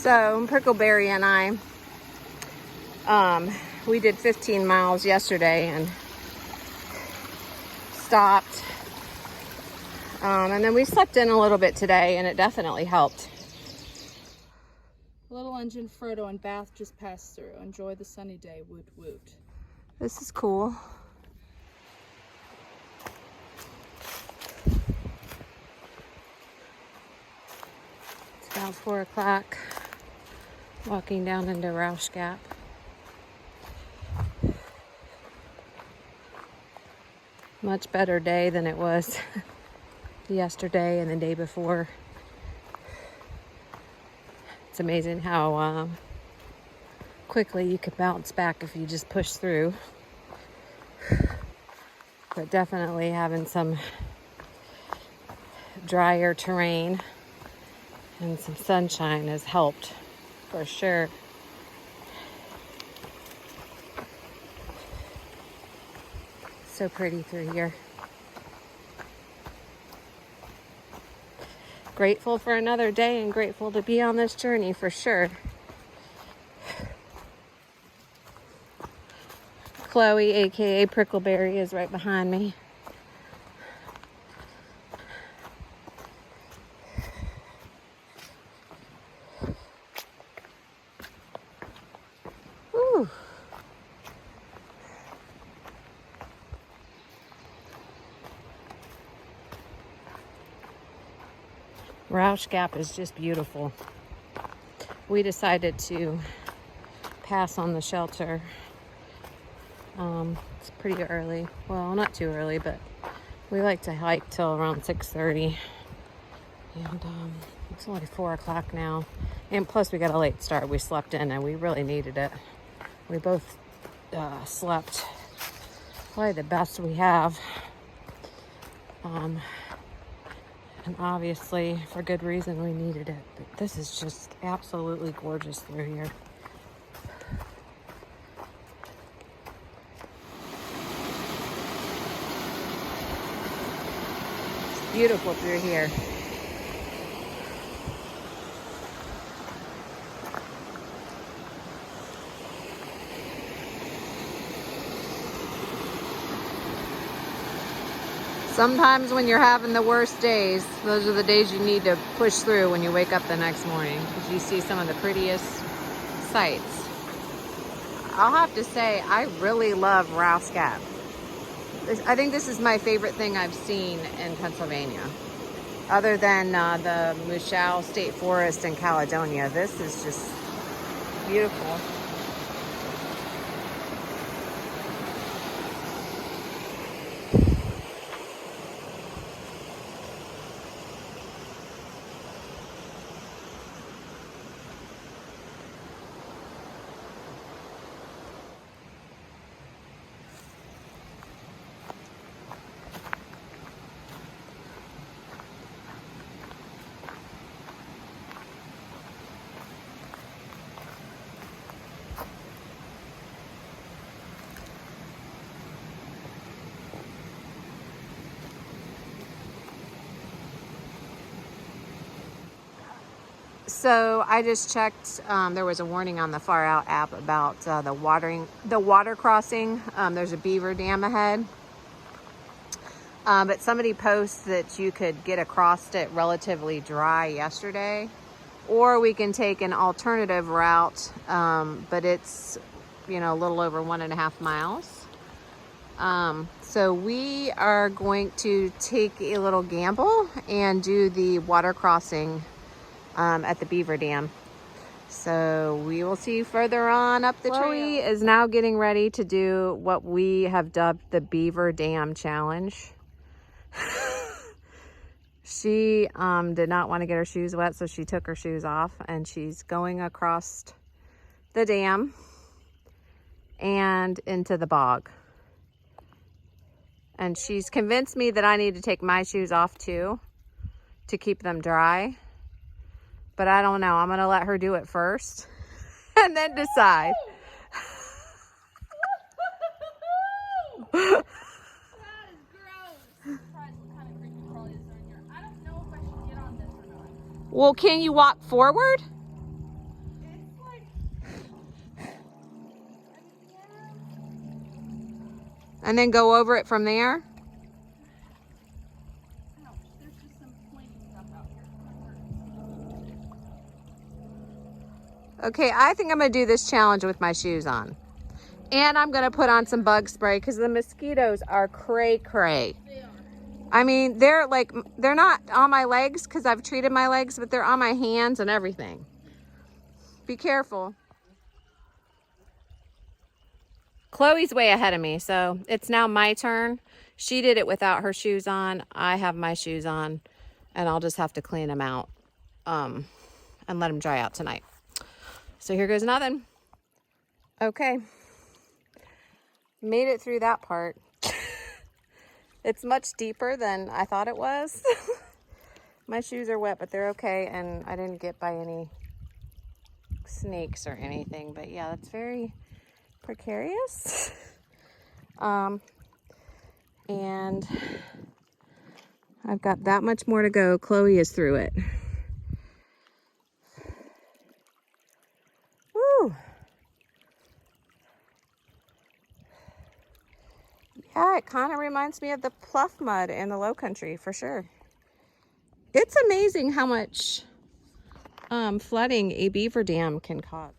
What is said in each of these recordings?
So Prickleberry and I, we did 15 miles yesterday and stopped. And then we slept in a little bit today, and it definitely helped. Little engine Frodo and Bath just passed through. Enjoy the sunny day. Woot woot. This is cool. It's about 4 o'clock. Walking down into Roush Gap. Much better day than it was yesterday and the day before. It's amazing how quickly you can bounce back if you just push through. But definitely having some drier terrain and some sunshine has helped for sure. So pretty through here. Grateful for another day and grateful to be on this journey for sure. Chloe, aka Prickleberry, is right behind me. Woo. Roush Gap is just beautiful. We decided to pass on the shelter. It's pretty early. Well, not too early, but we like to hike till around 6:30. And it's only 4 o'clock now. And plus we got a late start. We slept in and we really needed it. We both slept probably the best we have. And obviously, for good reason, we needed it. But this is just absolutely gorgeous through here. It's beautiful through here. Sometimes when you're having the worst days, those are the days you need to push through when you wake up the next morning, because you see some of the prettiest sights. I'll have to say, I really love Roush Gap. I think this is my favorite thing I've seen in Pennsylvania. Other than the Roush State Forest in Caledonia, this is just beautiful. So I just checked, there was a warning on the Far Out app about the water crossing. There's a beaver dam ahead. But somebody posts that you could get across it relatively dry yesterday, or we can take an alternative route, but it's, you know, a little over 1.5 miles. So we are going to take a little gamble and do the water crossing at the beaver dam. So we will see you further on up the trail. Chloe is now getting ready to do what we have dubbed the beaver dam challenge. She did not want to get her shoes wet, so she took her shoes off, and she's going across the dam and into the bog. And she's convinced me that I need to take my shoes off too to keep them dry. But I don't know. I'm going to let her do it first and then decide. That is gross. I'm surprised what kind of creepy crawly is in here. I don't know if I should get on this or not. Well, can you walk forward? And then go over it from there? Ouch, there's just some pointy stuff out here. Okay, I think I'm gonna do this challenge with my shoes on. And I'm gonna put on some bug spray because the mosquitoes are cray-cray. They are. I mean, they're not on my legs because I've treated my legs, but they're on my hands and everything. Be careful. Chloe's way ahead of me, so it's now my turn. She did it without her shoes on. I have my shoes on, and I'll just have to clean them out and let them dry out tonight. So here goes nothing. Okay. Made it through that part. It's much deeper than I thought it was. My shoes are wet, but they're okay, and I didn't get by any snakes or anything. But yeah, that's very precarious. And I've got that much more to go. Chloe is through it. Woo! Yeah, it kind of reminds me of the pluff mud in the low country for sure. It's amazing how much flooding a beaver dam can cause.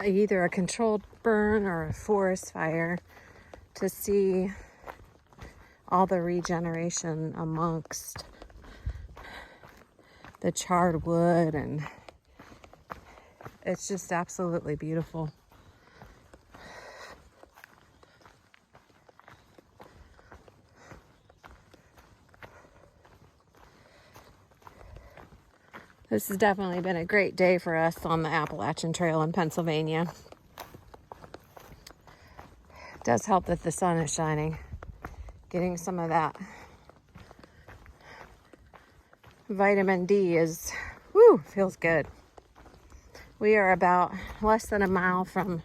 Either a controlled burn or a forest fire to see all the regeneration amongst the charred wood, and it's just absolutely beautiful. This has definitely been a great day for us on the Appalachian Trail in Pennsylvania. It does help that the sun is shining. Getting some of that vitamin D is, whoo, feels good. We are about less than a mile from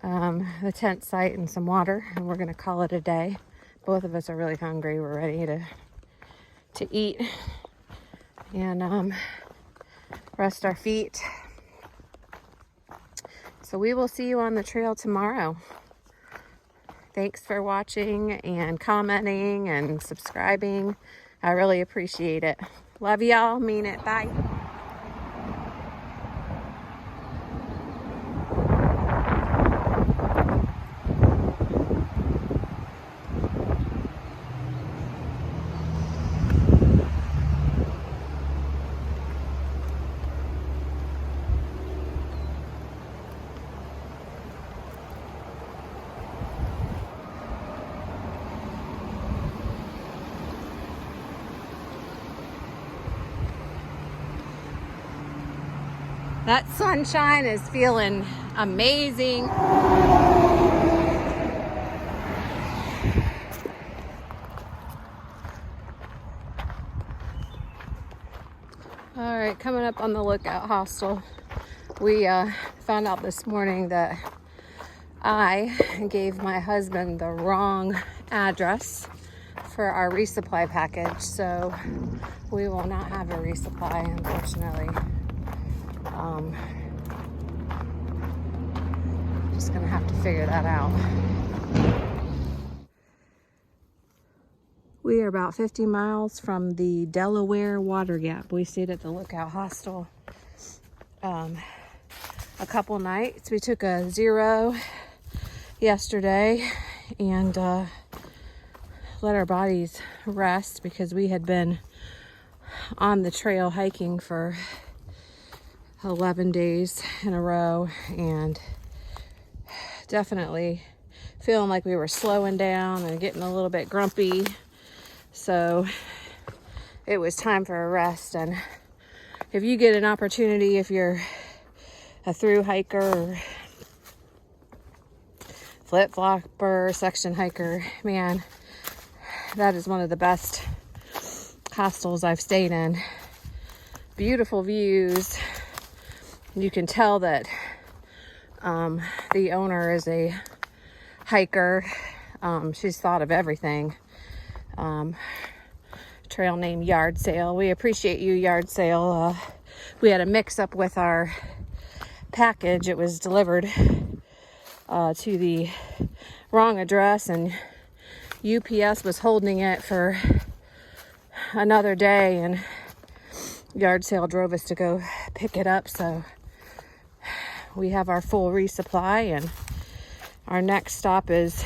the tent site and some water, and we're gonna call it a day. Both of us are really hungry. We're ready to eat and rest our feet. So we will see you on the trail tomorrow. Thanks for watching and commenting and subscribing. I really appreciate it. Love y'all. Mean it. Bye. That sunshine is feeling amazing. All right, coming up on the Lookout Hostel. We found out this morning that I gave my husband the wrong address for our resupply package, so we will not have a resupply, unfortunately. Just gonna have to figure that out. We are about 50 miles from the Delaware Water Gap. We stayed at the Lookout Hostel a couple nights. We took a 0 yesterday and let our bodies rest because we had been on the trail hiking for 11 days in a row and definitely feeling like we were slowing down and getting a little bit grumpy. So it was time for a rest. And if you get an opportunity, if you're a through hiker or flip-flopper, section hiker, man, that is one of the best hostels I've stayed in. Beautiful views. You can tell that the owner is a hiker. She's thought of everything. trail named Yard Sale. We appreciate you, Yard Sale. We had a mix-up with our package. It was delivered to the wrong address, and UPS was holding it for another day, and Yard Sale drove us to go pick it up. So we have our full resupply, and our next stop is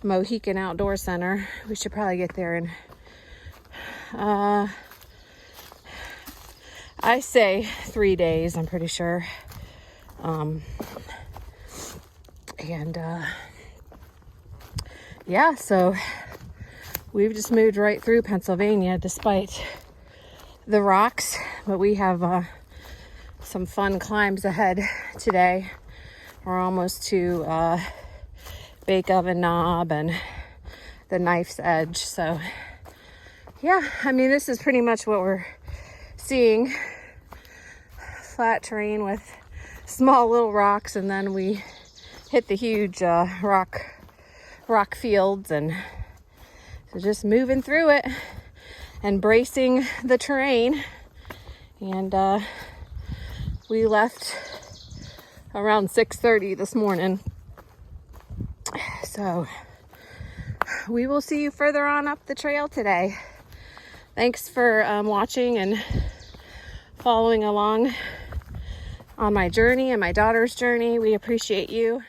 Mohican Outdoor Center. We should probably get there in I say 3 days, I'm pretty sure. Yeah, so we've just moved right through Pennsylvania despite the rocks, but we have some fun climbs ahead today. We're almost to Bake Oven Knob and the Knife's Edge. So yeah, I mean, this is pretty much what we're seeing. Flat terrain with small little rocks, and then we hit the huge rock fields, and so just moving through it and bracing the terrain. And we left around 6:30 this morning, so we will see you further on up the trail today. Thanks for watching and following along on my journey and my daughter's journey. We appreciate you.